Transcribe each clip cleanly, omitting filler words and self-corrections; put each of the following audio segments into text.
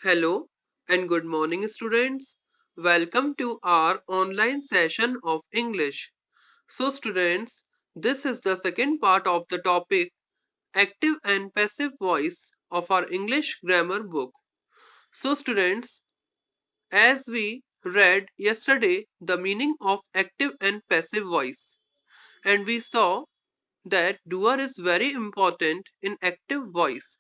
Hello and good morning, students. Welcome to our online session of English. So, students, this is the second part of the topic active and passive voice of our English grammar book. So, students, as we read yesterday the meaning of active and passive voice, and we saw that doer is very important in active voice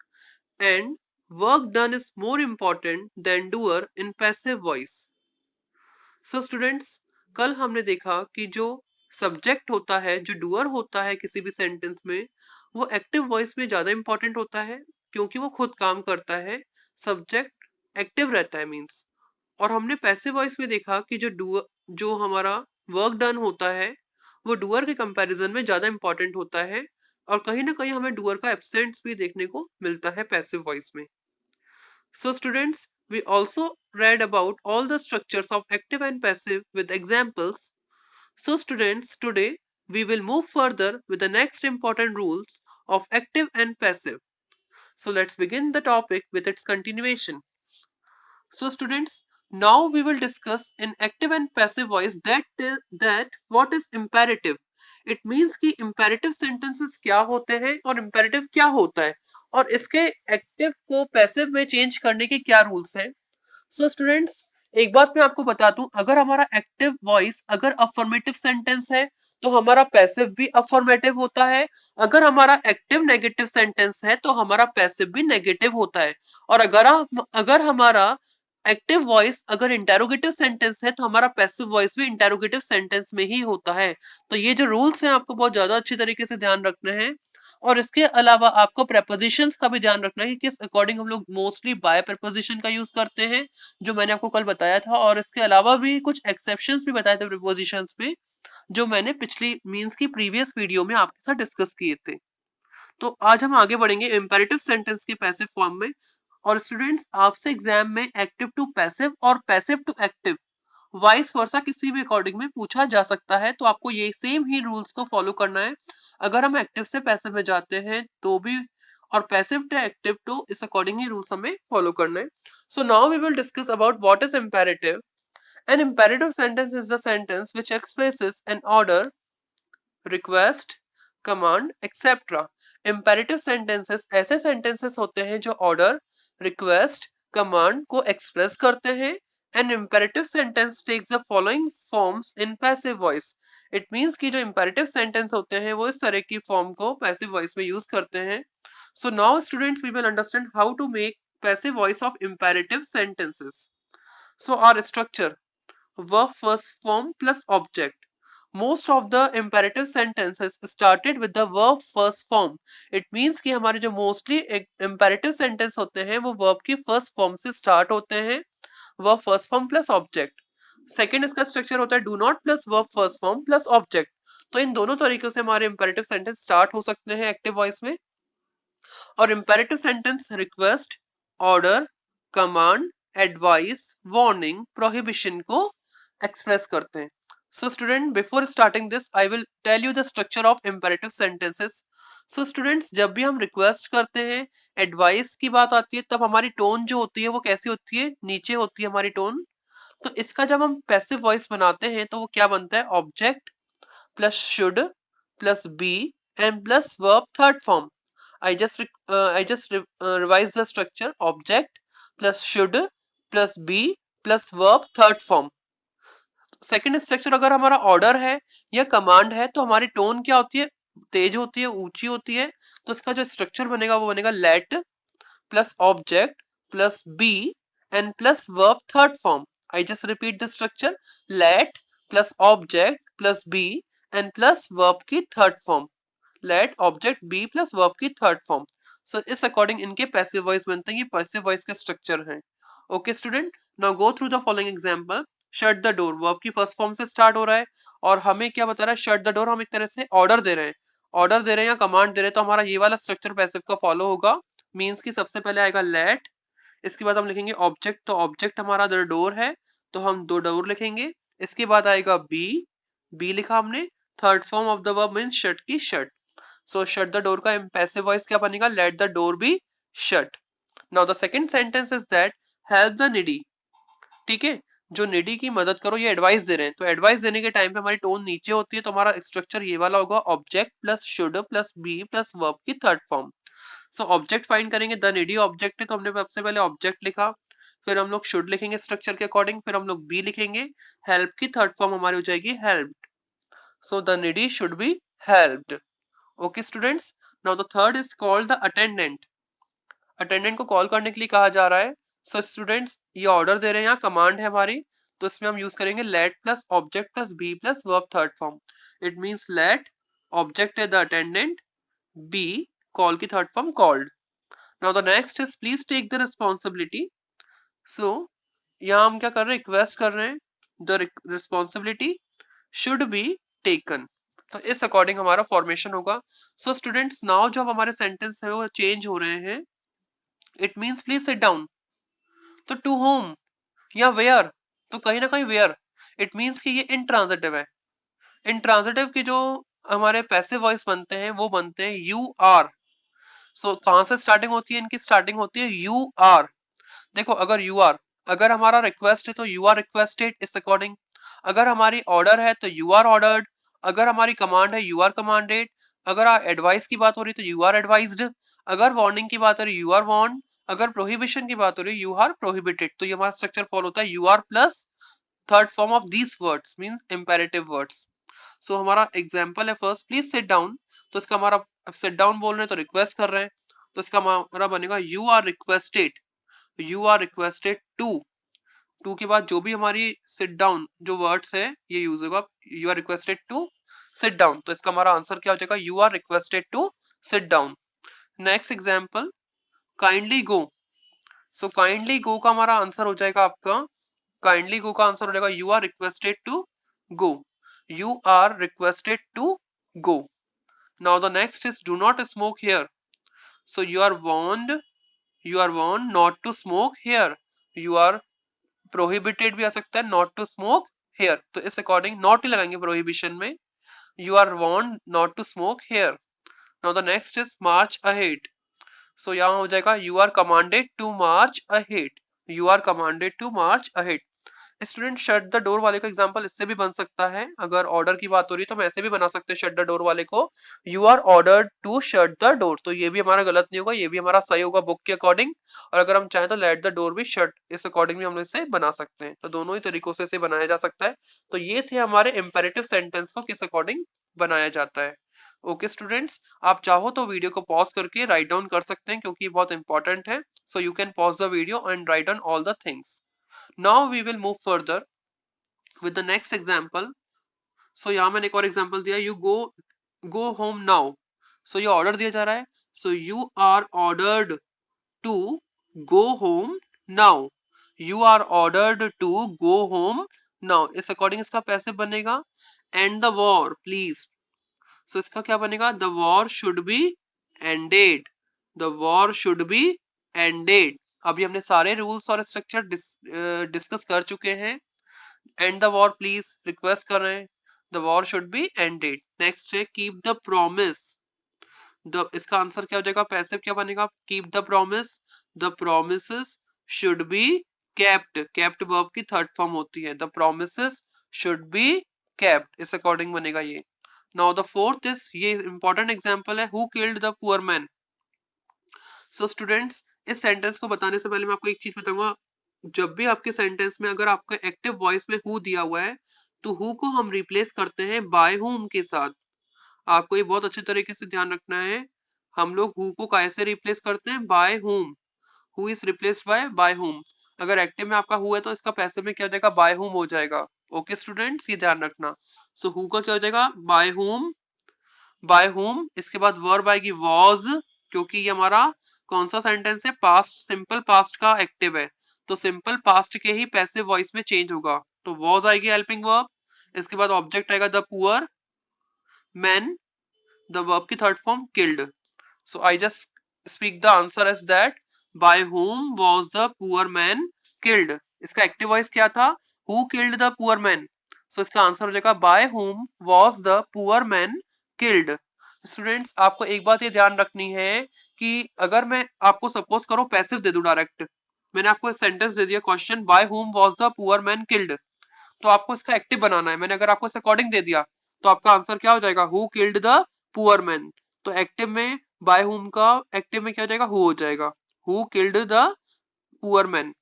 and work done is more important than doer in passive voice. So students, कल हमने देखा कि जो subject होता है, जो doer होता है किसी भी सेंटेंस में, वो एक्टिव वॉइस में ज्यादा इंपॉर्टेंट होता है क्योंकि वो खुद काम करता है। सब्जेक्ट एक्टिव रहता है मीन्स। और हमने पैसिव वॉइस में देखा कि जो हमारा वर्क डन होता है वो डूअर के कंपैरिजन में ज्यादा इंपॉर्टेंट होता है, और कहीं ना कहीं हमें डूअर का एब्सेंस भी देखने को मिलता है पैसिव वॉइस में। So students, we also read about all the structures of active and passive with examples. So students, today we will move further with the next important rules of active and passive. So let's begin the topic with its continuation. So students, now we will discuss in active and passive voice that what is imperative. It means कि imperative sentences क्या होते हैं और imperative क्या होता है, और इसके active को passive में change करने के क्या rules हैं। So students, एक बात मैं आपको बता दूं, अगर हमारा एक्टिव वॉइस अगर अफर्मेटिव सेंटेंस है तो हमारा पैसिव भी अफर्मेटिव होता है। अगर हमारा एक्टिव नेगेटिव सेंटेंस है तो हमारा पैसिव भी नेगेटिव होता है। और अगर हमारा एक्टिव वॉइस अगर इंटेरोगेटिव सेंटेंस है तो हमारा पैसिव वॉइस भी इंटेरोगेटिव सेंटेंस में ही होता है। तो ये जो रूल्स हैं आपको बहुत ज्यादा अच्छी तरीके से ध्यान रखने हैं। और इसके अलावा आपको प्रेपोजिशंस का भी ध्यान रखना है कि किस अकॉर्डिंग हम लोग मोस्टली बाय प्रेपोजिशन का यूज करते हैं, जो मैंने आपको कल बताया था। और इसके अलावा भी कुछ एक्सेप्शंस भी बताए थे प्रेपोजिशंस में, जो मैंने पिछली मींस की प्रीवियस वीडियो में आपके साथ डिस्कस किए थे। तो आज हम आगे बढ़ेंगे इंपेरेटिव सेंटेंस के पैसिव फॉर्म में। और स्टूडेंट्स, आपसे एग्जाम में एक्टिव टू पैसिव और passive to active vice versa किसी भी अकॉर्डिंग में पूछा जा सकता है, तो आपको ये सेम ही रूल्स को फॉलो करना है। अगर हम एक्टिव से पैसिव में जाते हैं तो भी, और पैसिव टू एक्टिव टू इस अकॉर्डिंग ही रूल्स हमें फॉलो करना है। So now we will discuss about what is imperative. An imperative sentence is the sentence which expresses an order, request, command, etc. Imperative sentences ऐसे sentences होते हैं जो order, request, command को express करते हैं। An imperative sentence takes the following forms in passive voice. It means कि जो imperative sentence होते हैं वो इस तरह की form को passive voice में use करते हैं। So now students, we will understand how to make passive voice of imperative sentences. So our structure: verb first form plus object. Most of the imperative sentences started with the verb first form. It means कि हमारे जो mostly imperative sentence होते हैं वो verb की first form से start होते हैं, verb first form plus object. Second इसका structure होता है do not plus verb first form plus object. तो इन दोनों तरीकों से हमारे imperative sentence start हो सकते हैं active voice में। और imperative sentence request, order, command, advice, warning, prohibition को express करते हैं। So student, before starting this, I will tell you the structure of imperative sentences. So students, जब भी हम request करते हैं, advice की बात आती है, तब हमारी tone जो होती है वो कैसी होती है, नीचे होती है हमारी tone। तो इसका जब हम passive voice बनाते हैं तो वो क्या बनता है, object plus should plus be and plus verb third form. I just revised the structure: object plus should plus be plus verb third form. Second structure अगर हमारा ऑर्डर है या कमांड है तो हमारी टोन क्या होती है, तेज होती है, ऊंची होती है। तो इसका जो स्ट्रक्चर बनेगा वो बनेगा let plus object plus be and plus verb third form. I just repeat the structure: let plus object plus be and plus verb की third form. Let object be plus verb की third form. So इस according इनके passive voice बनते हैं, ये passive voice के structure हैं। Okay student, now go through the following example. Shut the door verb की फर्स्ट फॉर्म से स्टार्ट हो रहा है, और हमें क्या बता रहा है, शट द डोर। हम एक तरह से ऑर्डर दे रहे हैं, ऑर्डर दे रहे हैं या कमांड दे रहे हैं, तो हमारा ये वाला स्ट्रक्चर पैसिव का फॉलो होगा। मीन्स की सबसे पहले आएगा लेट, इसके बाद हम लिखेंगे ऑब्जेक्ट, तो ऑब्जेक्ट हमारा द डोर है तो हम दो डोर लिखेंगे। इसके बाद आएगा बी, बी लिखा हमने। Third form of the verb means shut की shut. So shut the door का पैसिव वॉइस क्या बनेगा, let the door be shut. Now the second sentence is that help the needy, ठीक है, जो नीडी की मदद करो, ये एडवाइस दे रहे हैं, तो एडवाइस देने के टाइम पे हमारी टोन नीचे होती है, तो हमारा स्ट्रक्चर ये वाला होगा, object plus should plus be plus verb की third form. So object find करेंगे, द नीडी ऑब्जेक्ट है, तो हमने सबसे पहले ऑब्जेक्ट लिखा, फिर हम लोग शुड लिखेंगे स्ट्रक्चर के अकॉर्डिंग, फिर हम लोग बी लिखेंगे, हेल्प की थर्ड फॉर्म हमारी हो जाएगी helped, so the needy should be helped. Okay students, now the third is called the attendant. Attendant को कॉल करने के लिए कहा जा रहा है। सो स्टूडेंट्स, ये ऑर्डर दे रहे हैं, यहाँ कमांड है हमारी, तो इसमें हम यूज करेंगे let plus object plus be plus verb third form. It means let, object है द अटेंडेंट, बी कॉल की third form called. Now the next is please take the responsibility. So यहाँ हम क्या कर रहे हैं, रिक्वेस्ट कर रहे हैं, the responsibility should be taken, तो इस अकॉर्डिंग हमारा फॉर्मेशन होगा। सो स्टूडेंट्स, नाउ जो हमारे सेंटेंस है वो चेंज हो रहे हैं। It means please sit down, तो टू होम या वेयर, तो कहीं ना कहीं वेयर, इट मींस कि ये इंट्रांजिटिव है। इंट्रांजिटिव की जो हमारे पैसिव वॉइस बनते हैं वो बनते हैं यू आर। सो कहां से स्टार्टिंग होती है, इनकी स्टार्टिंग होती है यू आर। देखो, अगर यू आर, अगर हमारा रिक्वेस्ट है तो यू आर रिक्वेस्टेड, इस अकॉर्डिंग। अगर हमारी ऑर्डर है तो यू आर ऑर्डर्ड। अगर हमारी कमांड है यू आर कमांडेड। अगर एडवाइस की बात हो रही है तो यू आर एडवाइज्ड। अगर वार्निंग की बात हो रही है यू आर वार्न। अगर प्रोहिबिशन की बात हो रही है यू आर प्रोहिबिटेड। तो ये हमारा स्ट्रक्चर फॉलो होता है you are plus third form of these words means imperative words. So हमारा एग्जांपल है फर्स्ट, प्लीज सिट डाउन, तो इसका हमारा सिट डाउन बोल रहे हैं तो रिक्वेस्ट कर रहे हैं, तो इसका हमारा बनेगा you are requested, you are requested to के बाद जो भी हमारी सिट डाउन जो वर्ड्स है ये यूज होगा, you are requested to sit down, तो इसका हमारा आंसर क्या हो जाएगा, you are requested to sit down. Next example, kindly go. So kindly go का हमारा आंसर हो जाएगा आपका, काइंडली गो का आंसर हो जाएगा you are requested to go, you are requested to go. Now the next is do not smoke here. So you are warned not to smoke here, you are prohibited भी आ सकता है, not to smoke hair, तो इस according not ही लगाएंगे prohibition में, you are warned not to smoke here. Now the next is march ahead. So यहाँ हो जाएगा you are commanded to march ahead, you are commanded to march ahead. Student, shut the door वाले का example इससे भी बन सकता है, अगर ऑर्डर की बात हो रही है तो हम ऐसे भी बना सकते हैं शट द डोर वाले को, you are ordered to shut the door, तो ये भी हमारा गलत नहीं होगा, ये भी हमारा सही होगा बुक के अकॉर्डिंग। और अगर हम चाहें तो late the door be shut, इस अकॉर्डिंग भी हम इसे बना सकते हैं, तो दोनों ही तरीकों से इसे बनाया जा सकता है। तो ये थे हमारे इंपेरेटिव सेंटेंस को किस अकॉर्डिंग बनाया जाता है। ओके स्टूडेंट्स, आप चाहो तो वीडियो को पॉज करके राइट डाउन कर सकते हैं क्योंकि बहुत इंपॉर्टेंट है। So you can pause the video and write down all the things. Now we will move further with the next example. So यहाँ मैंने एक और एग्जांपल दिया, you go home now. So ये ऑर्डर दिया जा रहा है, so you are ordered to go home now, you are ordered to go home now, इस अकॉर्डिंग इसका पैसे बनेगा end the war please. So इसका क्या बनेगा, the war should be ended, the war should be ended। अभी हमने सारे रूल्स और स्ट्रक्चर डिस्कस कर चुके हैं। And the war please request कर रहे हैं, the war should be ended. Next है कीप द प्रॉमिस, द इसका आंसर क्या हो जाएगा, पैसिव क्या बनेगा, keep the promise, the promises should be kept, kept verb की थर्ड फॉर्म होती है, the promises should be kept, इस अकॉर्डिंग बनेगा ये। नाउ द फोर्थ इज, ये इंपॉर्टेंट एग्जांपल है, who killed the poor man. So students, इस sentence को बताने से पहले मैं आपको एक चीज बताऊंगा, जब भी आपके सेंटेंस में अगर आपका एक्टिव वॉइस में हु दिया हुआ है तो हु को हम रिप्लेस करते हैं बाय हुम के साथ। आपको ये बहुत अच्छे तरीके से ध्यान रखना है, हम लोग हु को कैसे रिप्लेस करते हैं, by whom, who is replaced by whom. अगर एक्टिव में आपका हु है तो इसका पैसिव में क्या हो जाएगा, बाय हुम हो जाएगा। ओके स्टूडेंट्स, ये ध्यान रखना। सो हु का क्या हो जाएगा, बाय हुम, बाय हुम, इसके बाद वर्ब आएगी वॉज, क्योंकि ये हमारा कौन सा सेंटेंस है, पास्ट, सिंपल पास्ट का एक्टिव है, तो सिंपल पास्ट के ही पैसिव वॉइस में चेंज होगा, तो वॉज आएगी हेल्पिंग वर्ब, इसके बाद ऑब्जेक्ट आएगा the poor man, the verb की third form killed. So I just speak the answer as that, by whom was the poor man killed, इसका एक्टिव वॉइस क्या था, who killed the poor man, सो इसका answer हो जाएगा by whom was the poor man killed। Students, आपको एक बात ये ध्यान रखनी है कि अगर मैं आपको सपोज करो पैसिव दे दूं डायरेक्ट, मैंने आपको सेंटेंस दे दिया question, by whom was the poor man killed, तो आपको इसका एक्टिव बनाना है। मैंने अगर आपको इस अकॉर्डिंग दे दिया तो आपका आंसर क्या हो जाएगा, who killed the poor man. तो एक्टिव में बाय हुम का एक्टिव में क्या हो जाएगा, हु हो जाएगा, who killed the poor man.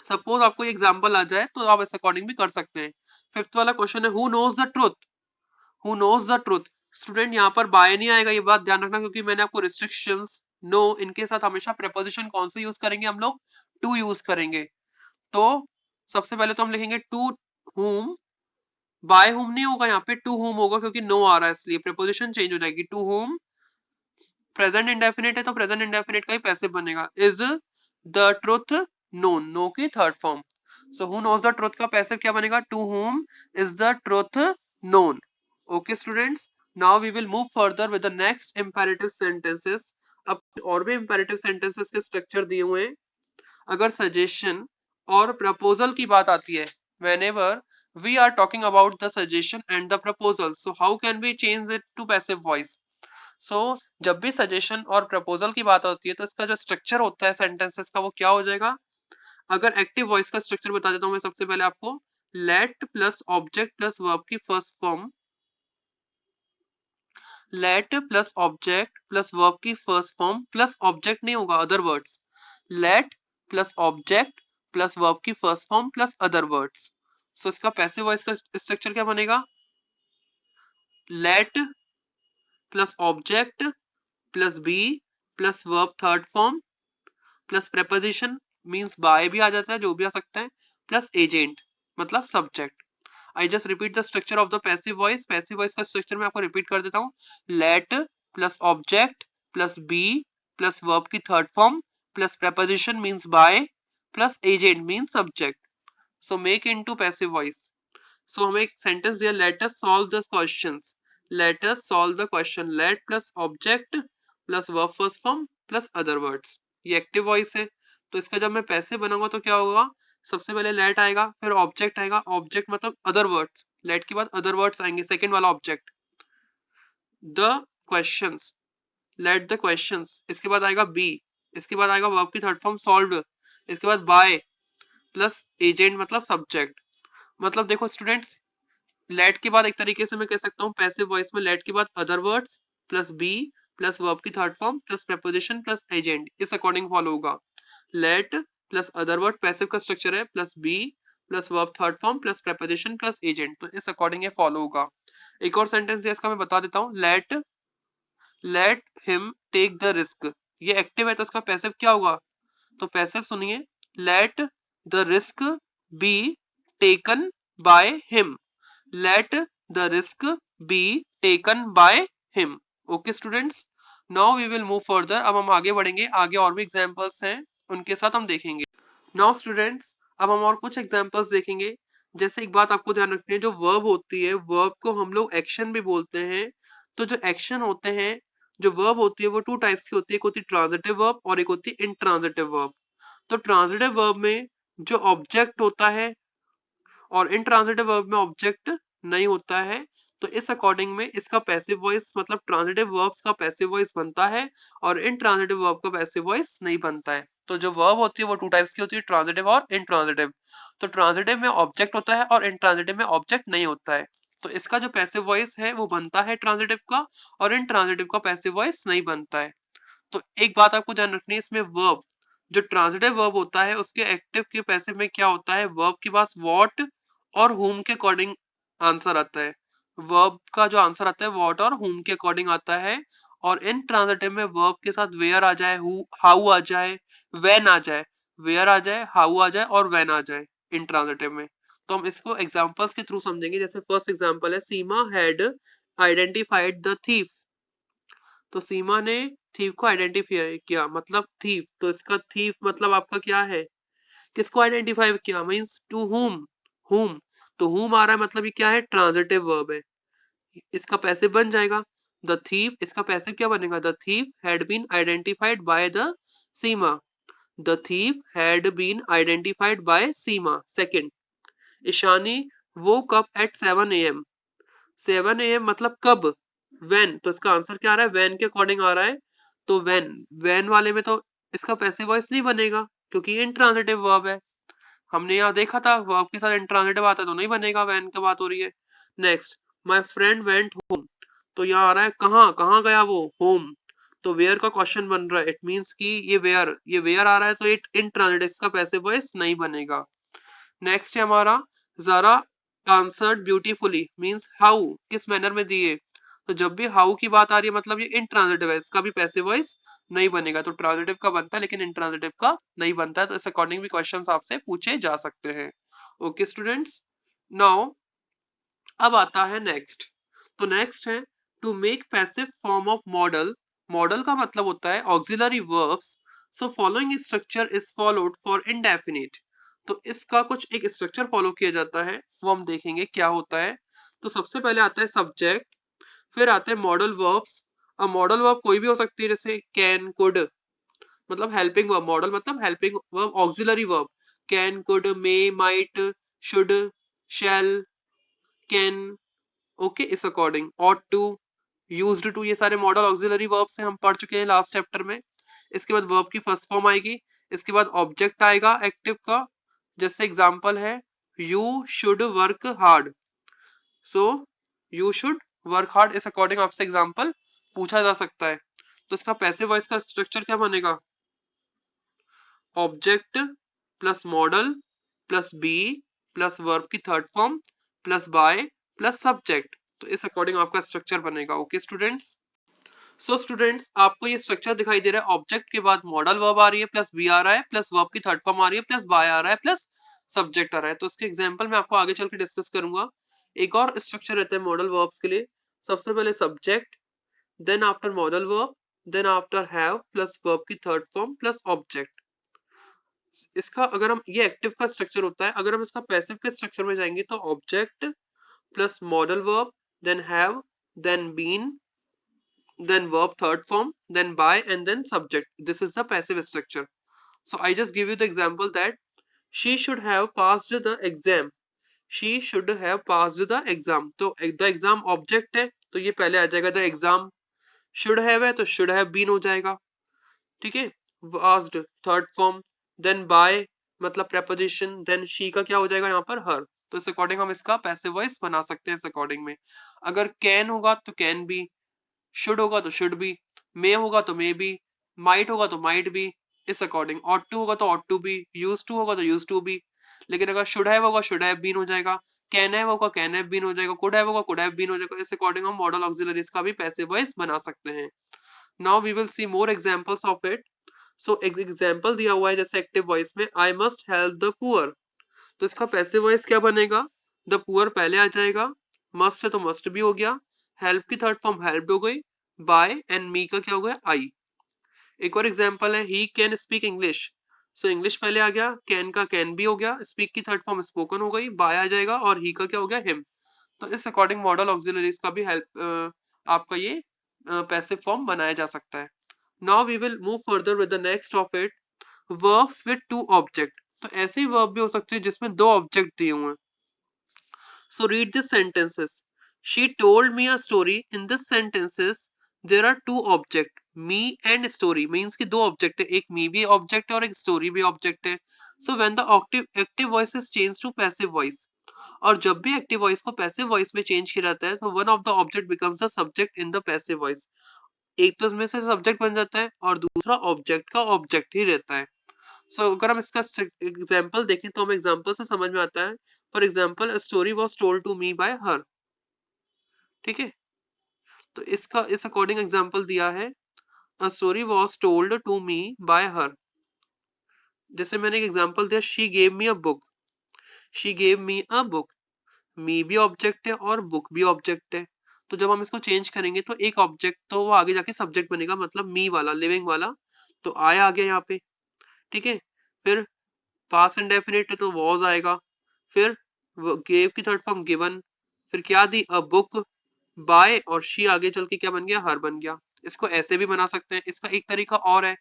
Suppose आपको एग्जांपल आ जाए तो आप इस अकॉर्डिंग भी कर सकते हैं। फिफ्थ वाला क्वेश्चन है, who knows the truth, who knows the truth. Student यहाँ पर बाय नहीं आएगा, ये बात ध्यान रखना, क्योंकि मैंने आपको रिस्ट्रिक्शंस नो इनके साथ हमेशा प्रेपोजिशन कौन से यूज करेंगे, हम लोग टू यूज करेंगे। तो सबसे पहले तो हम लिखेंगे टू हुम, बाय हुम नहीं होगा यहाँ पे, टू हुम होगा, क्योंकि नो आ रहा है इसलिए प्रेपोजिशन चेंज हो जाएगी। टू हुम प्रेजेंट इंडेफिनिट है तो प्रेजेंट इंडेफिनिट का ही पैसिव बनेगा। Is the truth known, know की third form. So who knows the truth का पैसिव क्या बनेगा, to whom is the truth known. Okay students, now we will move further with the next imperative sentences. अब और भी imperative sentences के structure दिए हुए हैं। अगर सजेशन और प्रपोजल की बात आती है, whenever we are talking about the suggestion and the proposal, so how can we change it to passive voice? So जब भी सजेशन और प्रपोजल की बात होती है तो इसका जो स्ट्रक्चर होता है सेंटेंसेस का वो क्या हो जाएगा। अगर एक्टिव वॉइस का स्ट्रक्चर बता देता हूं मैं सबसे पहले आपको, let plus object plus verb की first form, let plus object plus verb की फर्स्ट फॉर्म प्लस ऑब्जेक्ट नहीं होगा, other words, let plus object plus verb की first form plus other words. So इसका पैसिव वॉइस का structure क्या बनेगा, let plus object plus be plus verb third form plus preposition, means by भी आ जाता है, जो भी आ सकता है, प्लस एजेंट मतलब subject. I just repeat the structure of the passive voice. Passive voice का स्ट्रक्चर मैं आपको रिपीट कर देता हूँ, let plus object plus be plus verb की third form plus preposition means by plus agent means subject. So make into passive voice. So हमें एक sentence दिया, let us solve the questions, let us solve the question, let plus object plus verb first form plus other words, ये active voice है। तो इसका जब मैं passive बनाऊंगा तो क्या होगा, सबसे पहले लेट आएगा, फिर ऑब्जेक्ट आएगा, ऑब्जेक्ट मतलब अदर वर्ड्स, लेट के बाद अदर वर्ड्स आएंगे, सेकंड वाला object, the questions, let the questions, इसके बाद आएगा बी, इसके बाद आएगा वर्ब की थर्ड फॉर्म सॉल्व्ड, इसके बाद बाय प्लस एजेंट मतलब सब्जेक्ट। मतलब देखो स्टूडेंट्स, लेट के बाद एक तरीके से मैं कह सकता हूँ पैसिव वॉइस में लेट के बाद other words plus be plus verb की third form plus preposition plus agent, इस अकॉर्डिंग फॉलो होगा। Let plus other word passive का स्ट्रक्चर है, plus be plus verb third form plus preposition plus agent, तो इस according ये follow होगा। एक और सेंटेंस है इसका मैं बता देता हूँ, let him take the risk, ये एक्टिव है तो इसका पैसिव क्या होगा, तो पैसिव सुनिए, let the risk be taken by him, let the risk be taken by him. Okay students, now we will move further. अब हम आगे बढ़ेंगे, आगे और भी एग्जांपल्स हैं उनके साथ हम देखेंगे। नाउ स्टूडेंट्स, अब हम और कुछ एग्जांपल्स देखेंगे। जैसे एक बात आपको ध्यान रखनी है, जो वर्ब होती है वर्ब को हम लोग एक्शन भी बोलते हैं। तो जो एक्शन होते हैं, जो वर्ब होती है वो टू टाइप्स की होती है, एक होती है ट्रांजिटिव वर्ब और एक होती है इंट्रांजिटिव वर्ब। तो ट्रांजिटिव वर्ब में जो ऑब्जेक्ट होता है और इंट्रांजिटिव वर्ब में ऑब्जेक्ट नहीं होता है, तो इस अकॉर्डिंग में इसका पैसिव वॉइस मतलब ट्रांजिटिव वर्ब्स का पैसिव वॉइस बनता है और इंट्रांजिटिव वर्ब का पैसिव वॉइस नहीं बनता है। तो जो वर्ब होती है वो टू टाइप्स की होती है, ट्रांजिटिव और इंट्रांजिटिव। तो ट्रांजिटिव में ऑब्जेक्ट होता है और इंट्रांजिटिव में ऑब्जेक्ट नहीं होता है। तो इसका जो पैसिव वॉइस है वो बनता है ट्रांजिटिव का, और इंट्रांजिटिव का पैसिव वॉइस नहीं बनता है। तो एक बात आपको ध्यान रखनी है, इसमें वर्ब जो ट्रांजिटिव वर्ब होता है उसके एक्टिव के पैसिव में क्या होता है, वर्ब के पास व्हाट और whom के अकॉर्डिंग आंसर आता है। वर्ब का जो आंसर आता है व्हाट और whom के अकॉर्डिंग आता है। और इन ट्रांजिटिव में वर्ब के साथ वेयर आ जाए, हाउ आ जाए, व्हेन आ जाए, वेयर आ जाए, हाउ आ जाए और व्हेन आ जाए इन ट्रांजिटिव में। तो हम इसको एग्जांपल्स के थ्रू समझेंगे। जैसे फर्स्ट एग्जांपल है, सीमा हैड आइडेंटिफाइड द थीफ। तो सीमा ने थीफ को आइडेंटिफाई किया, मतलब थीफ, तो इसका थीफ मतलब आपका क्या है, किसको आइडेंटिफाई किया, मींस टू हुम। तो हुम आ रहा है मतलब ये क्या है, ट्रांजिटिव वर्ब है, इसका पैसिव बन जाएगा द थीफ, इसका पैसिव क्या बनेगा, the thief had been identified by the Seema, the thief had been identified by Seema. Second, Ishani woke up at 7 a.m. 7 a.m. मतलब कब, when, तो इसका आंसर क्या आ रहा है, when के अकॉर्डिंग आ रहा है। तो when वाले में तो इसका पैसिव वॉइस नहीं बनेगा, क्योंकि इंट्रांजिटिव वर्ब है। हमने यहाँ देखा था वर्ब के साथ इंट्रांजिटिव आता तो नहीं बनेगा, वैन की बात हो रही है। Next, my friend went home, तो यहाँ आ रहा है कहाँ, कहाँ गया वो, होम। तो वेयर का क्वेश्चन बन रहा है, इट मींस कि ये वेयर आ रहा है तो इट इंट्रांजिटिव, इसका पैसिव वॉइस नहीं बनेगा। नेक्स्ट है हमारा, Zara answered beautifully means how, किस मैनर में दिए। तो जब भी हाउ की बात आ रही है मतलब ये इंट्रांजिटिव है, इसका भी पैसिव वॉइस नहीं बनेगा। तो ट्रांजिटिव का बनता है लेकिन इंट्रांजिटिव का नहीं बनता है। तो इस अकॉर्डिंग भी क्वेश्चंस आपसे पूछे जा सकते हैं। ओके स्टूडेंट्स, नाउ अब आता है नेक्स्ट। तो नेक्स्ट है to make passive form of modal. Modal का मतलब होता है auxiliary verbs. So following structure is followed for indefinite. तो इसका कुछ एक स्ट्रक्चर फॉलो किया जाता है, वो हम देखेंगे क्या होता है। तो सबसे पहले आता है सब्जेक्ट, फिर आते हैं मॉडल वर्ब्स। अब मॉडल वर्ब कोई भी हो सकती है, जैसे कैन, कुड, मतलब हेल्पिंग वर्ब। मॉडल मतलब helping verb, auxiliary verb, can, could, may, might, should, shall, can. Okay, इस according ought to, used to, ये सारे मॉडल ऑक्सिलरी वर्ब्स हैं, हम पढ़ चुके हैं लास्ट चैप्टर में। इसके बाद वर्ब की फर्स्ट फॉर्म आएगी, इसके बाद ऑब्जेक्ट आएगा एक्टिव का। जैसे एग्जांपल है you should work hard, so you should work hard. इस अकॉर्डिंग आपसे एग्जांपल पूछा जा सकता है। तो इसका पैसिव वॉइस का स्ट्रक्चर क्या बनेगा, object plus modal plus be plus verb की third form plus by plus subject. तो इस अकॉर्डिंग आपका स्ट्रक्चर बनेगा। ओके स्टूडेंट्स, सो स्टूडेंट्स आपको ये स्ट्रक्चर दिखाई दे रहा है, ऑब्जेक्ट के बाद मॉडल वर्ब आ रही है प्लस बी आ रहा है प्लस वर्ब की थर्ड फॉर्म आ रही है प्लस बाय आ रहा है प्लस सब्जेक्ट आ रहा है। तो इसके एग्जांपल मैं आपको आगे चल के डिस्कस करूंगा। एक और स्ट्रक्चर रहता है मॉडल वर्ब्स के लिए, सबसे पहले subject, then after modal verb, then after have plus verb की थर्ड फॉर्म प्लस ऑब्जेक्ट। इसका अगर हम, ये एक्टिव का स्ट्रक्चर होता है, अगर हम इसका पैसिव के स्ट्रक्चर में जाएंगे तो object plus modal verb, then have, then been, then verb third form, then by, and then subject. This is the passive structure. So I just give you the example that she should have passed the exam. She should have passed the exam. तो the exam object है तो ये पहले आ जाएगा the exam. Should have है तो should have been हो जाएगा, ठीक है। Passed third form, then by मतलब preposition, then she का क्या हो जाएगा यहाँ पर her। तो इस अकॉर्डिंग हम इसका पैसिव वॉइस बना सकते हैं इस अकॉर्डिंग में। अगर can होगा तो can be, शुड होगा तो शुड बी, मे होगा तो मे बी, माइट होगा तो माइट बी, इस अकॉर्डिंग। ऑट टू होगा तो ought to be, use to होगा तो यूज टू बी। लेकिन अगर शुड हैव होगा शुड हैव बीन हो जाएगा, कैन हैव होगा कैन हैव बीन हो जाएगा, कुड हैव होगा कुड हैव बीन हो जाएगा। इस अकॉर्डिंग हम मॉडल ऑक्सिलरीज का भी पैसिव वॉइस बना सकते हैं। Now we will see more examples of it. So एक एग्जांपल दिया हुआ है जैसे एक्टिव वॉइस में, I must help the poor. तो इसका पैसिव वॉइस क्या बनेगा, द पुअर पहले आ जाएगा, मस्ट है तो मस्ट भी हो गया, हेल्प की थर्ड फॉर्म हेल्प हो गई, बाय एंड मी का क्या हो गया, आई। एक और एग्जांपल है he can speak English. So English पहले आ गया, कैन का कैन भी हो गया, स्पीक की थर्ड फॉर्म स्पोकन हो गई, बाय आ जाएगा और ही का क्या हो गया, हिम। तो इस अकॉर्डिंग मॉडल ऑक्सिलरीज का भी हेल्प आपका ये पैसिव फॉर्म बनाया जा सकता है। Now we will move further with the next of it, verbs with two object. तो ऐसे ही वर्ब भी हो सकते हैं जिसमें दो ऑब्जेक्ट दिए हुए हैं। So read the sentences. She told me a story. In this sentences, there are two objects, me and story. Means कि दो object है, एक me भी object है और एक story भी object है. So when the active voice is changed to passive voice, और जब भी active voice को passive voice में change किया जाता है तो one of the object becomes a subject in the passive voice. एक तो इसमें से subject बन जाता है और दूसरा object का object ही रहता है। सो अगर हम इसका एग्जाम्पल देखें तो हमें एग्जाम्पल से समझ में आता है। For example, a story was told to me by her, ठीक है। तो इसका इस अकॉर्डिंग एग्जाम्पल दिया है, a story was told to me by her. जैसे मैंने एक एग्जाम्पल दिया, she gave me a book, she gave me a book, me भी ऑब्जेक्ट है और बुक भी ऑब्जेक्ट है। तो जब हम इसको चेंज करेंगे तो एक ऑब्जेक्ट तो वो आगे जाके सब्जेक्ट बनेगा, मतलब मी वाला, लिविंग वाला। तो आय आ गया यहाँ पे, ठीक है। फिर पास्ट इंडेफिनिट है तो वॉज आएगा, फिर गेव की थर्ड फॉर्म गिवन, फिर क्या दी, अ बुक, बाय और शी आगे चल के क्या बन गया, हर बन गया। इसको ऐसे भी बना सकते हैं। इसका एक तरीका और है,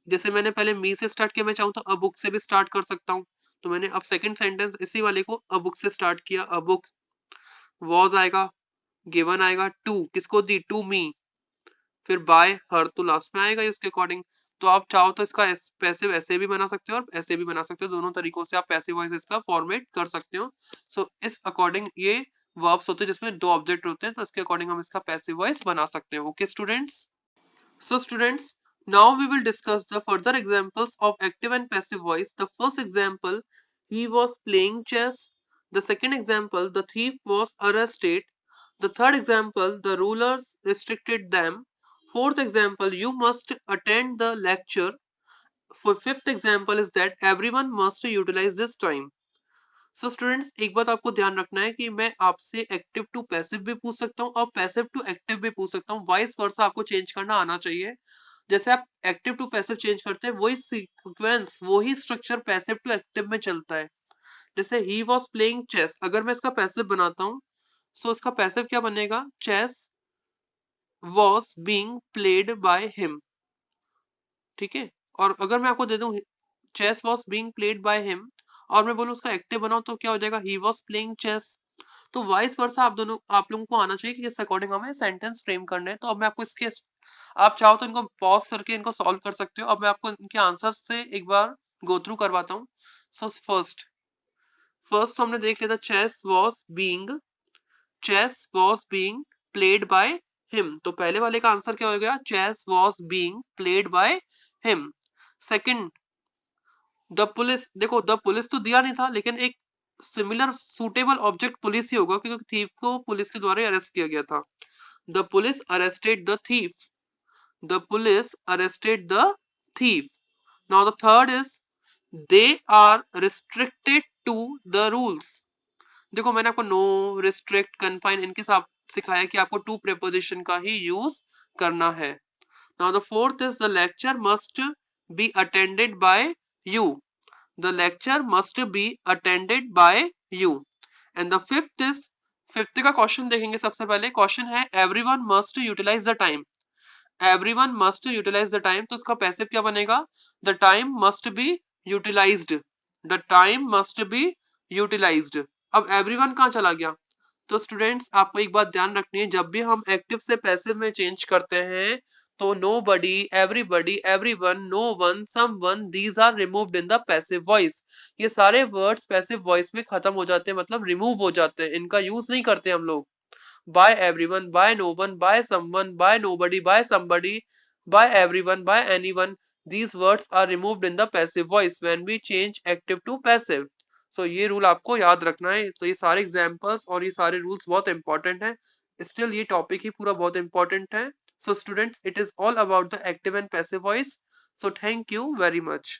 जैसे मैंने पहले मी से स्टार्ट किया, मैं चाहूँ तो अ बुक से भी स्टार्ट कर सकता हूँ। तो मैंने अब सेकंड सेंटेंस इसी वाले को अ बुक से स्टार्ट किया, अ बुक, वॉज आएगा, गिवन आएगा, टू किसको दी, टू मी, फिर बाय हर तो लास्ट में आएगा उसके अकॉर्डिंग। तो आप चाहो तो इसका पैसिव ऐसे भी बना सकते हो और ऐसे भी बना सकते हो, दोनों तरीकों से आप पैसिव वॉइस इसका फॉर्मेट कर सकते हो। सो इस अकॉर्डिंग ये वर्ब्स होते हैं जिसमें दो ऑब्जेक्ट होते हैं, तो इसके अकॉर्डिंग हम इसका पैसिव वॉइस बना सकते हैं। Okay students, so students, now we will discuss the further examples of active and passive voice. The first example, he was playing chess. The second example, the thief was arrested. The third example, the rulers restricted them. Fourth example, you must attend the lecture. For fifth example is that everyone must utilize this time. So students, एक बात आपको ध्यान रखना है कि मैं आपसे active to passive भी पूछ सकता हूँ और पैसिव टू एक्टिव भी पूछ सकता हूँ। वाइस वर्सा आपको चेंज करना आना चाहिए। जैसे आप एक्टिव टू पैसिव चेंज करते हैं, वही सीक्वेंस, वही स्ट्रक्चर पैसिव टू एक्टिव में चलता है। जैसे ही वॉज प्लेइंग चेस, अगर मैं इसका पैसिव बनाता हूँ, सो इसका पैसिव क्या बनेगा? Chess was being played by him. ठीक है, और अगर मैं आपको दे दूं chess was being played by him और मैं बोलूं उसका एक्टिव बनाओ, तो क्या हो जाएगा? He was playing chess. तो वाइस वर्सा आप लोगों को आना चाहिए कि किस अकॉर्डिंग हमें सेंटेंस फ्रेम करने हैं। तो अब मैं आपको इसके, आप चाहो तो इनको पॉज करके इनको सॉल्व कर सकते हो। अब मैं आपको इनके आंसर से एक बार गो थ्रू करवाता हूँ। सो फर्स्ट फर्स्ट हमने देख लिया था, chess was being played by him. तो पहले वाले का आंसर क्या हो गया? Chess was being played by him. Second, the police, देखो द पुलिस तो दिया नहीं था, लेकिन एक सिमिलर सूटेबल ऑब्जेक्ट पुलिस ही होगा क्योंकि थीफ को पुलिस के द्वारा अरेस्ट किया गया था। The police arrested the thief. The police arrested the thief. Now the third is they are restricted to the rules. देखो मैंने आपको नो, रिस्ट्रिक्ट, कन्फाइन इनके साथ सिखाया कि आपको टू प्रेपोजिशन का ही यूज करना है। Now the fourth is the lecture must be attended by you. The lecture must be attended by you. And the fifth is, fifth का क्वेश्चन देखेंगे। सबसे पहले क्वेश्चन है everyone must utilize the time. Everyone must utilize the time, तो इसका passive क्या बनेगा? The time must be utilized. The time must be utilized. अब everyone कहाँ चला गया? तो स्टूडेंट्स आपको एक बात ध्यान रखनी है, जब भी हम एक्टिव से पैसिव में चेंज करते हैं तो nobody, everybody, everyone, no one, someone, these are removed in the passive voice. ये सारे वर्ड्स पैसिव वॉइस में खत्म हो जाते हैं, मतलब रिमूव हो जाते हैं, इनका यूज नहीं करते हम लोग। by everyone, by no one, by someone, by nobody, by somebody, by everyone, by anyone. These words are removed in the passive voice when we change active to passive. So ये rule आपको याद रखना है। तो ये सारे examples और ये सारे रूल्स बहुत इंपॉर्टेंट हैं। स्टिल ये टॉपिक ही पूरा बहुत इंपॉर्टेंट है। So students, it is all about the active and passive voice. So thank you very much.